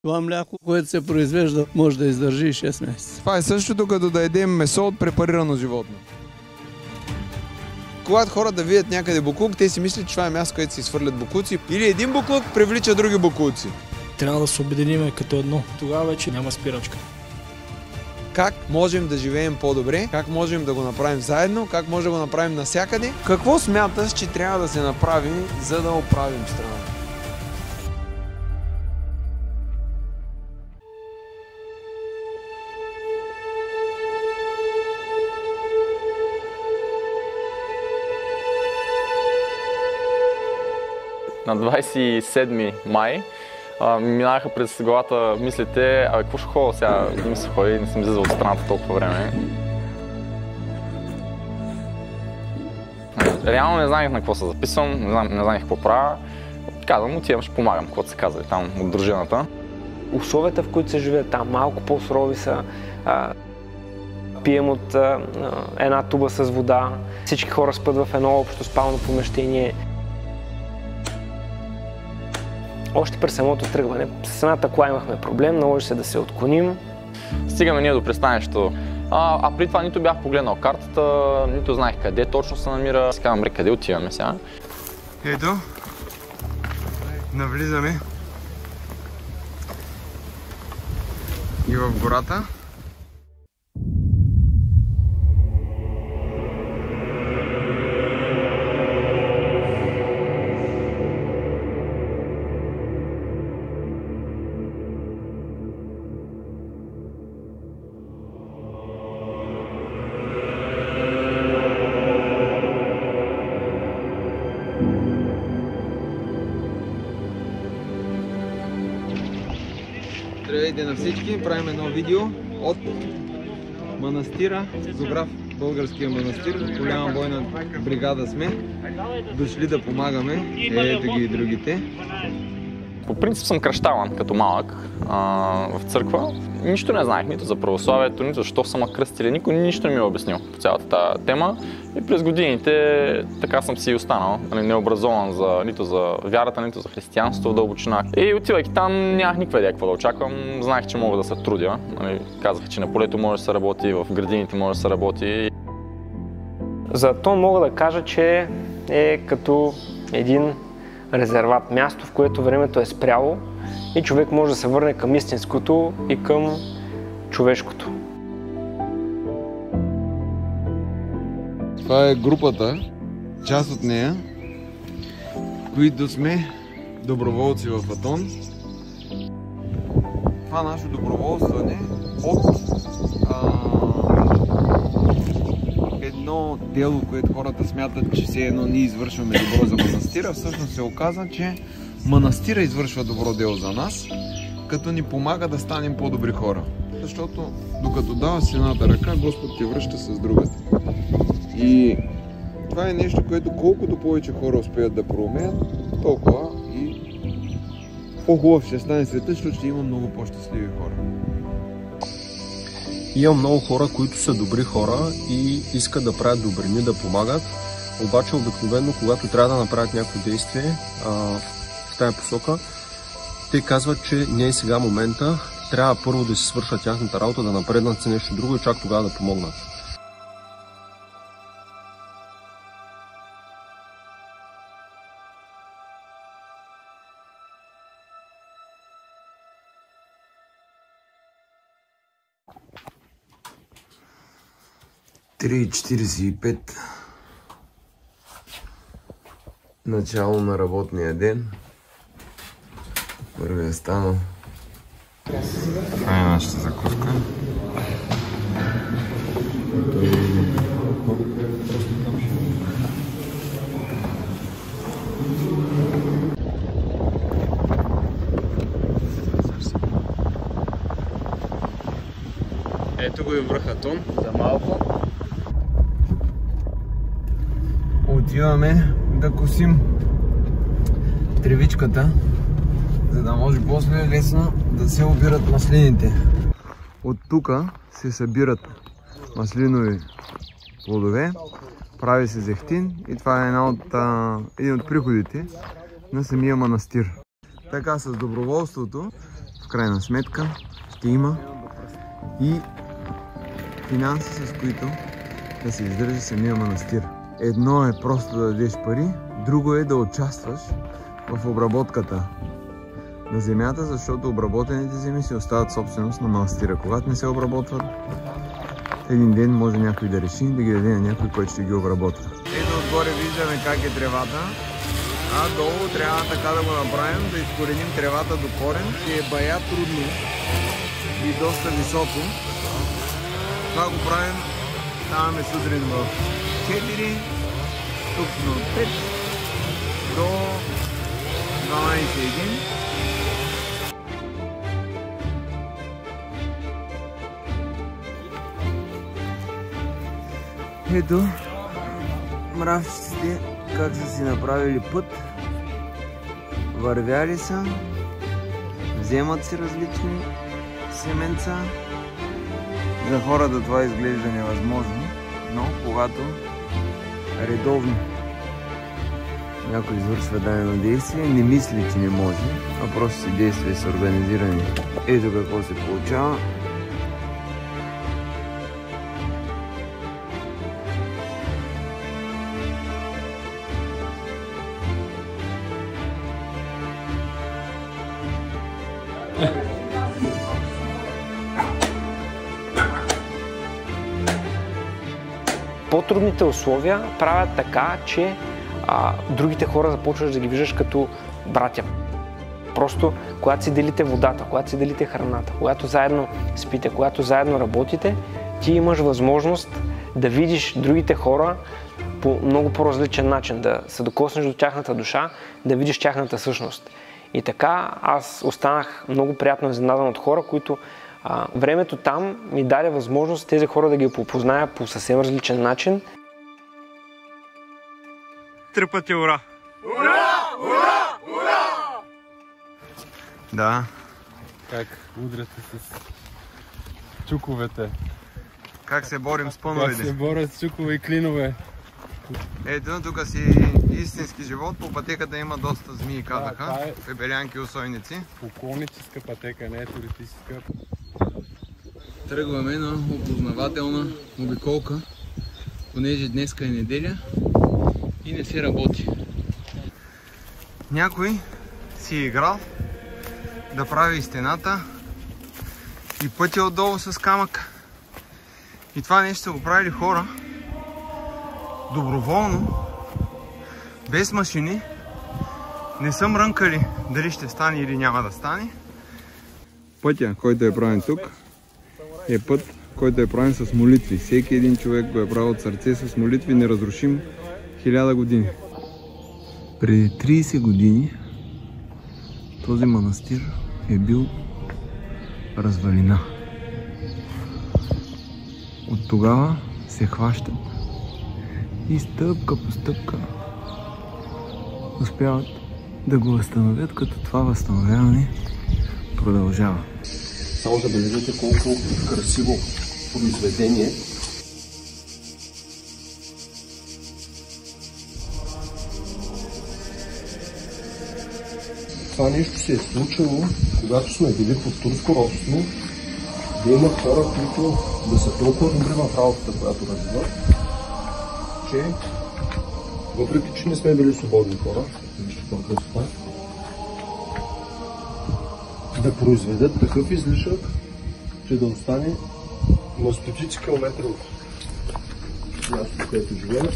Това мляко, което се произвежда, може да издържи 6 месеца. Това е същото като да едем месо от препарирано животно. Когато хората видят някъде буклук, те си мислят, че това е място, където се изхвърлят буклуци. Или един буклук привлича други буклуци. Трябва да се обединим като едно. Тогава вече няма спирачка. Как можем да живеем по-добре, как можем да го направим заедно, как можем да го направим навсякъде. Какво смяташ, че трябва да се направи, за да оправим страната? На 27 май минаха през главата мислите, какво ще ходя сега, не ми се ходи, не съм излизал от страната толкова време. Реално не знаех на какво се записвам, не знаех какво правя. Казвам, отивам, ще помагам, каквото се казали там от дружината. Условията, в които се живеят там, малко по-сурови са. Пием от една туба с вода. Всички хора спят в едно общо спално помещение. Още през самото тръгване, с едната кола имахме проблем, наложи се да се отклоним. Стигаме ние до пристанището. При това нито бях погледнал картата, нито знаех къде точно се намира. Си казвам, къде отиваме сега? Ето, навлизаме и в гората. Здравейте на всички! Правим едно видео от манастира Зограф, българския манастир. Голяма бойна бригада сме. Дошли да помагаме. Ето ги и другите. По принцип съм кръщаван като малък в църква. Нищо не знаех нито за православието, нито защо съм кръстили. Никой нищо не ми е обяснил по цялата тази тема. И през годините така съм си останал, необразован нито за вярата, нито за християнството в дълбочина. И отивайки там нямах никаква идея какво да очаквам. Знаех, че мога да се трудя. Казах, че на полето може да се работи, в градините може да се работи. За то мога да кажа, че е като един резерват, място, в което времето е спряло и човек може да се върне към истинското и към човешкото. Това е групата, част от нея, които сме доброволци в Атон. Това наше доброволстване от едно дело, което хората смятат, че все едно ние извършваме добро за манастира, всъщност се оказа, че манастира извършва добро дело за нас, като ни помага да станем по-добри хора. Защото докато дава с едната ръка, Господ ти връща с другата. И това е нещо, което колкото повече хора успеят да проумеят, толкова и по-хубав ще стане света, защото ще има много по-щастливи хора. Има много хора, които са добри хора и искат да правят добрини, да помагат. Обаче обикновено, когато трябва да направят някакво действие в тази посока, те казват, че не е сега момента, трябва първо да си свършат тяхната работа, да напреднат се нещо друго и чак тогава да помогнат. Три 45. Начало на работния ден. Първият станал. Това е нашата закуска. Ето го и връх Атон. За малко. Отиваме да косим тревичката, за да може после лесно да се обират маслините. От тук се събират маслинови плодове, прави се зехтин и това е един от приходите на самия манастир. Така с доброволството в крайна сметка ще има и финанси, с които да се издържа самия манастир. Едно е просто да дадеш пари, друго е да участваш в обработката на земята, защото обработените земи си остават собственост на манастира. Когато не се обработват, един ден може някой да реши да ги даде на някой, който ще ги обработва. Ето отгоре виждаме как е тревата, а долу трябва така да го направим, да изкореним тревата до корен. Ще е бая трудно и доста високо. Това го правим, ставаме сутрин в 4, тук сме от 5 до 12:01. Ето мравчиците как са си направили път, вървяли са, вземат си различни семенца. За хората това изглежда невъзможно, но когато редовно някой извършва дадено действие, не мисли, че не може, а просто си действия са организирани. Ето какво се получава. По-трудните условия правят така, че другите хора започваш да ги виждаш като братя. Просто когато си делите водата, когато си делите храната, когато заедно спите, когато заедно работите, ти имаш възможност да видиш другите хора по много по-различен начин, да се докоснеш до тяхната душа, да видиш тяхната същност. И така аз останах много приятно изненадан от хора, които времето там ми даде възможност тези хора да ги попозная по съвсем различен начин. 3 пъти ура! Ура! Ура! Ура! Да. Как удряте с чуковете? Как се борим с пъновете? Как се борят с чукове и клинове? Ето, тук си истински живот. По пътеката има доста змии, казаха. Фебелянки, усойници. Поклонническа пътека, не е туристическа. Тръгваме на опознавателна обиколка, понеже днеска е неделя и не се работи. Някой си е играл да прави стената и пътя отдолу с камък. И това нещо са го правили хора доброволно, без машини. Не са мрънкали дали ще стане или няма да стане. Пътя, който е правен тук, е път, който е правен с молитви. Всеки един човек го е правил от сърце с молитви, неразрушим 1000 години. Преди 30 години този манастир е бил развалина. От тогава се хващат и стъпка по стъпка успяват да го възстановят, като това възстановяване продължава. Само забележете колко красиво произведение. Това нещо се е случило, когато сме били под турско робство, да има хора, които да са толкова добри в работата, която развиват, че въпреки, че не сме били свободни хора, да произведат такъв излишък, че да остане на стотици километри от мястото, където живеем.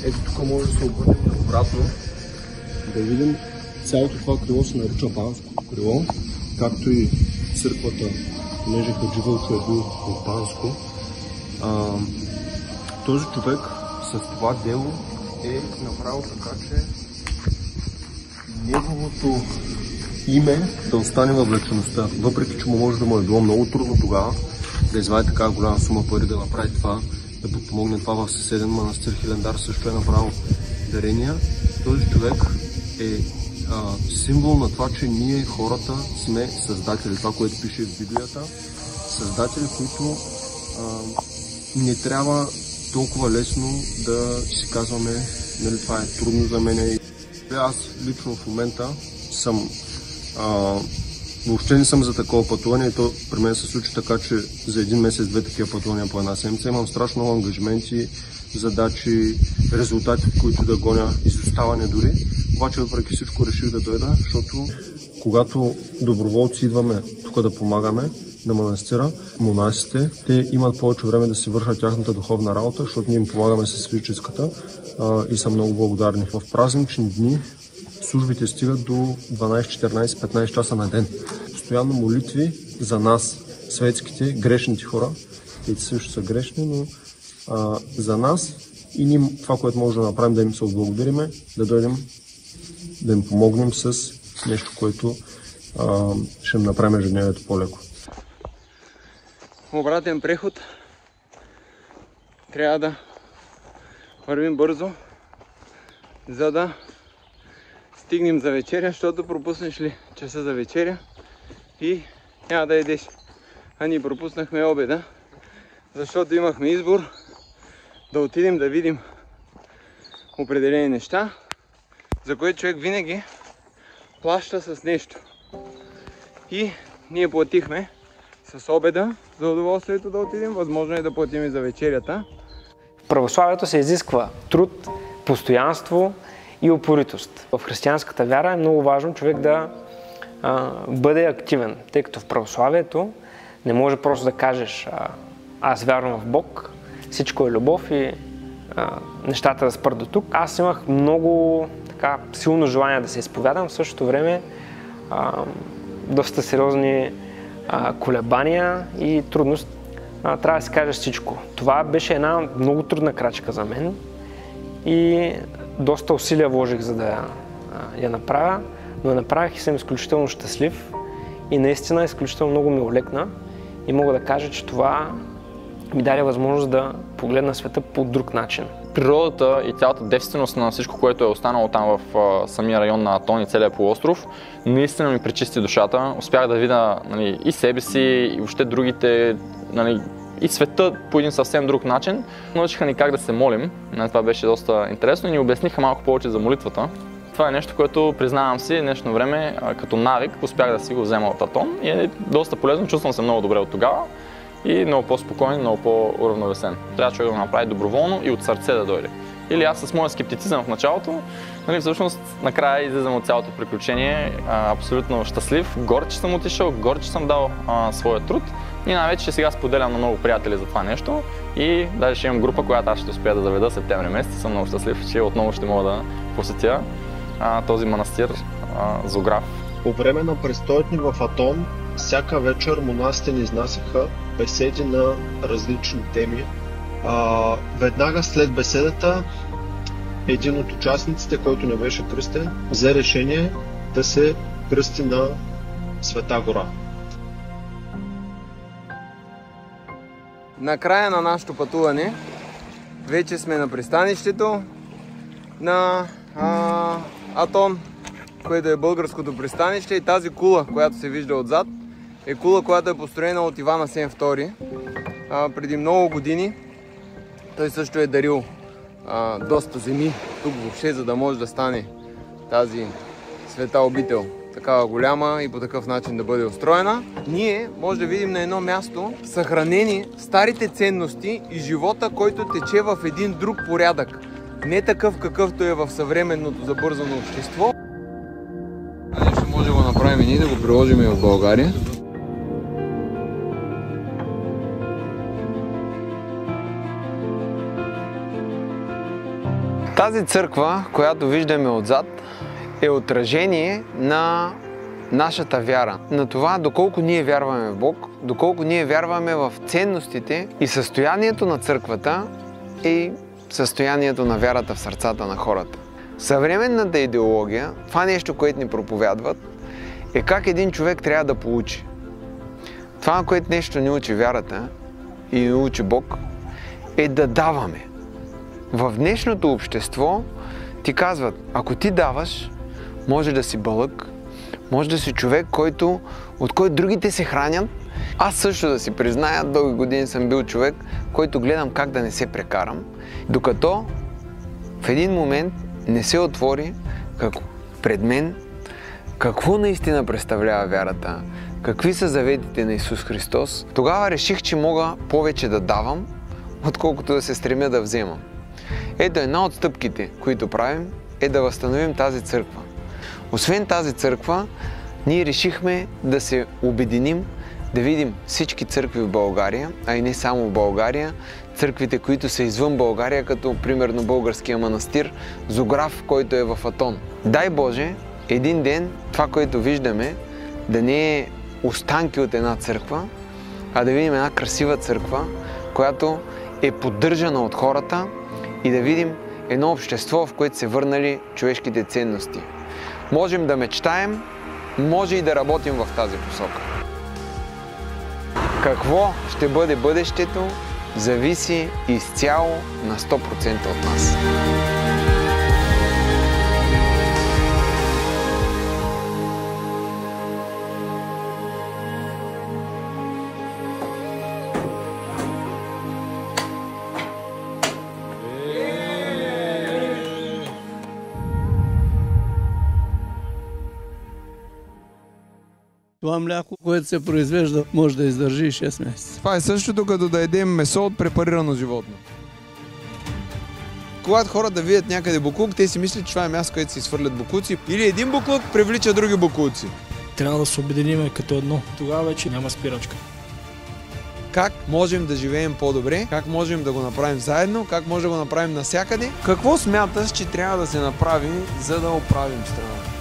Ето тук може да се обърнем обратно, да видим цялото това крило се нарича Банско крило, както и църквата, понеже Хаджи Вълчо е бил от Банско. Този човек с това дело е направил така, че неговото име да остане във влечеността. Въпреки, че му може да му е било много трудно тогава да извади така голяма сума пари да направи това, да подпомогне това в съседен манастир Хилендар също е направил дарения. Този човек е символ на това, че ние хората сме създатели. Това, което пише в Библията. Създатели, които не трябва толкова лесно да си казваме, нали, това е трудно за мен. Аз лично в момента съм въобще не съм за такова пътуване и то при мен се случи така, че за един месец, две такива пътувания по една седмица имам страшно много ангажименти, задачи, резултати, които да гоня, изоставане дори. Обаче въпреки всичко реших да дойда, защото когато доброволци идваме тук да помагаме на манастира, монасите, те имат повече време да си вършат тяхната духовна работа, защото ние им помагаме с физическата и са много благодарни. В празнични дни службите стигат до 12, 14, 15 часа на ден. Постоянно молитви за нас, светските, грешните хора. Те също са грешни, но за нас и ние това, което може да направим, да им се отблагодариме, да дойдем, да им помогнем с нещо, което ще им направим ежедневието по-леко. Обратен преход. Трябва да вървим бързо, за да стигнем за вечеря, защото пропуснеш ли часа за вечеря и няма да едеш. А ние пропуснахме обеда, защото имахме избор да отидем да видим определени неща, за което човек винаги плаща с нещо. И ние платихме с обеда за удоволствието да отидем, възможно е да платим и за вечерята. В православието се изисква труд, постоянство и упоритост. В християнската вяра е много важно човек да бъде активен, тъй като в православието не може просто да кажеш аз вярвам в Бог, всичко е любов и нещата да спрат до тук. Аз имах много силно желание да се изповядам, в същото време доста сериозни колебания и трудност. Трябва да се каже всичко. Това беше една много трудна крачка за мен и доста усилия вложих, за да я направя, но я направих и съм изключително щастлив и наистина изключително много ми олекна и мога да кажа, че това ми даде възможност да погледна света по друг начин. Природата и цялата девственост на всичко, което е останало там в самия район на Атон и целия полуостров, наистина ми пречисти душата. Успях да видя и себе си, и въобще другите, и света по един съвсем друг начин. Научиха ни как да се молим. Това беше доста интересно и ни обясниха малко повече за молитвата. Това е нещо, което признавам си днешно време като навик, успях да си го взема от Атон и е доста полезно, чувствам се много добре от тогава и много по-спокоен, много по-уравновесен. Трябва човек да го направи доброволно и от сърце да дойде. Или аз с моя скептицизъм в началото, всъщност накрая излизам от цялото приключение абсолютно щастлив, горд, че съм отишъл, горд, че съм дал своя труд и най-вече сега споделям на много приятели за това нещо и даже ще имам група, която аз ще успея да заведа септември месец. Съм много щастлив, че отново ще мога да посетя този манастир Зограф. По време на престоят ни в Атон, всяка вечер монасите ни изнасяха беседи на различни теми. Веднага след беседата един от участниците, който не беше кръстен, взе решение да се кръсти на Света гора. На края на нашето пътуване вече сме на пристанището на Атон, което е българското пристанище, и тази кула, която се вижда отзад, е кула, която е построена от Иван Асен II преди много години. Той също е дарил доста земи тук въобще, за да може да стане тази света обител такава голяма и по такъв начин да бъде устроена. Ние може да видим на едно място съхранени старите ценности и живота, който тече в един друг порядък. Не такъв, какъвто е в съвременното забързано общество. Нещо може да го направим и ние, да го приложим и в България. Тази църква, която виждаме отзад, е отражение на нашата вяра. На това доколко ние вярваме в Бог, доколко ние вярваме в ценностите и състоянието на църквата и състоянието на вярата в сърцата на хората. Съвременната идеология, това нещо, което ни проповядват, е как един човек трябва да получи. Това, което нещо ни учи вярата и ни учи Бог, е да даваме. В днешното общество ти казват, ако ти даваш, може да си бълък, може да си човек, от който другите се хранят. Аз също да си призная, дълги години съм бил човек, който гледам как да не се прекарам, докато в един момент не се отвори пред мен какво наистина представлява вярата, какви са заветите на Исус Христос, тогава реших, че мога повече да давам, отколкото да се стремя да вземам. Ето една от стъпките, които правим, е да възстановим тази църква. Освен тази църква, ние решихме да се обединим, да видим всички църкви в България, а и не само в България, църквите, които са извън България, като примерно българския манастир Зограф, който е в Атон. Дай Боже, един ден това, което виждаме, да не е останки от една църква, а да видим една красива църква, която е поддържана от хората и да видим едно общество, в което се върнали човешките ценности. Можем да мечтаем, може и да работим в тази посока. Какво ще бъде бъдещето, зависи изцяло на 100% от нас. Това мляко, което се произвежда, може да издържи 6 месеца. Това е същото като да едем месо от препарирано животно. Когато хората видят някъде буклук, те си мислят, че това е място, където се изхвърлят буклуци. Или един буклук привлича други буклуци. Трябва да се обединим като едно. Тогава вече няма спирачка. Как можем да живеем по-добре, как можем да го направим заедно, как може да го направим навсякъде. Какво смяташ, че трябва да се направи, за да оправим страната?